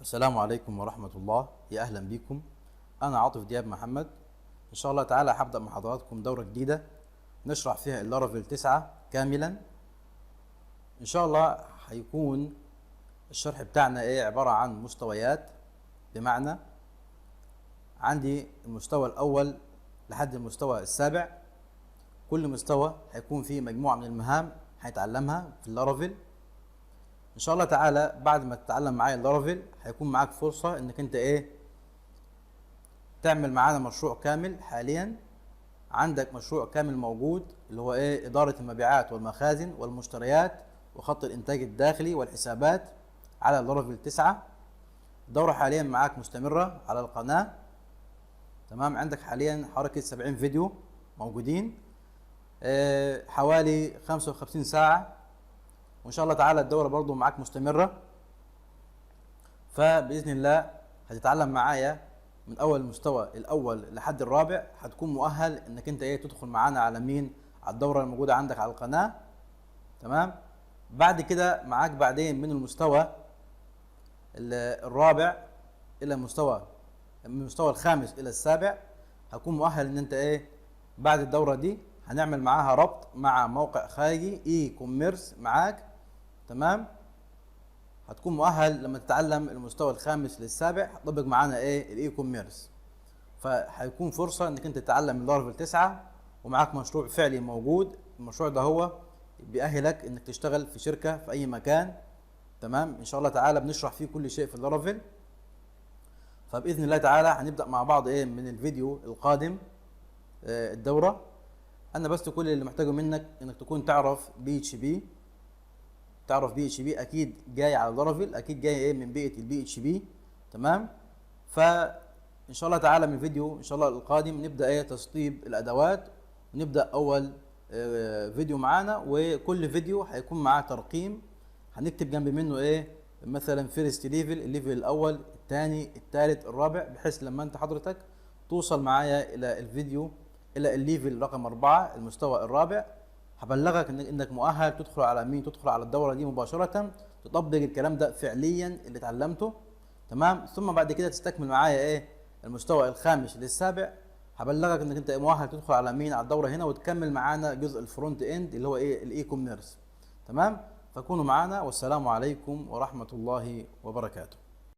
السلام عليكم ورحمة الله، يا أهلا بكم. أنا عاطف دياب محمد. إن شاء الله تعالى هبدأ مع حضراتكم دورة جديدة نشرح فيها اللارافيل 9 كاملا. إن شاء الله هيكون الشرح بتاعنا عبارة عن مستويات، بمعنى عندي المستوى الأول لحد المستوى السابع. كل مستوى هيكون فيه مجموعة من المهام هيتعلمها في اللارافيل. ان شاء الله تعالى بعد ما تتعلم معايا اللارافيل هيكون معاك فرصة انك انت تعمل معانا مشروع كامل. حاليا عندك مشروع كامل موجود اللي هو ادارة المبيعات والمخازن والمشتريات وخط الانتاج الداخلي والحسابات على اللارافيل 9. الدورة حاليا معاك مستمرة على القناة. تمام، عندك حاليا حركة 70 فيديو موجودين، حوالي 55 ساعة، وان شاء الله تعالى الدورة برضو معاك مستمرة. فبإذن الله هتتعلم معايا من اول المستوى الاول لحد الرابع. هتكون مؤهل انك انت تدخل معانا على على الدورة الموجودة عندك على القناة. تمام، بعد كده معاك بعدين من المستوى الرابع الى من المستوى الخامس الى السابع هكون مؤهل ان انت بعد الدورة دي هنعمل معاها ربط مع موقع خارجي اي كوميرس معاك. تمام، هتكون مؤهل لما تتعلم المستوى الخامس للسابع هتطبق معانا الاي كوميرس. فهيكون فرصة انك انت تتعلم اللارافيل 9 ومعاك مشروع فعلي موجود. المشروع ده هو بيأهلك انك تشتغل في شركة في اي مكان. تمام، ان شاء الله تعالى بنشرح فيه كل شيء في اللارافيل. فبإذن الله تعالى هنبدأ مع بعض من الفيديو القادم الدورة. انا بس كل اللي محتاجه منك انك تكون تعرف بي اتش بي. اكيد جاي على اللارافيل، اكيد جاي من بيئه البي اتش بي. تمام، فان شاء الله تعالى من الفيديو ان شاء الله القادم نبدا تسطيب الادوات، ونبدا اول فيديو معانا، وكل فيديو هيكون معاه ترقيم. هنكتب جنب منه مثلا فيرست ليفل، الليفل الاول، الثاني، الثالث، الرابع، بحيث لما انت حضرتك توصل معايا الى الفيديو الى الليفل رقم 4 المستوى الرابع، هبلغك انك مؤهل تدخل على تدخل على الدوره دي مباشره، تطبق الكلام ده فعليا اللي اتعلمته. تمام، ثم بعد كده تستكمل معايا المستوى الخامس للسابع. هبلغك انك انت مؤهل تدخل على على الدوره هنا وتكمل معانا جزء الفرونت اند اللي هو الاي كوميرس. تمام، فكونوا معانا، والسلام عليكم ورحمه الله وبركاته.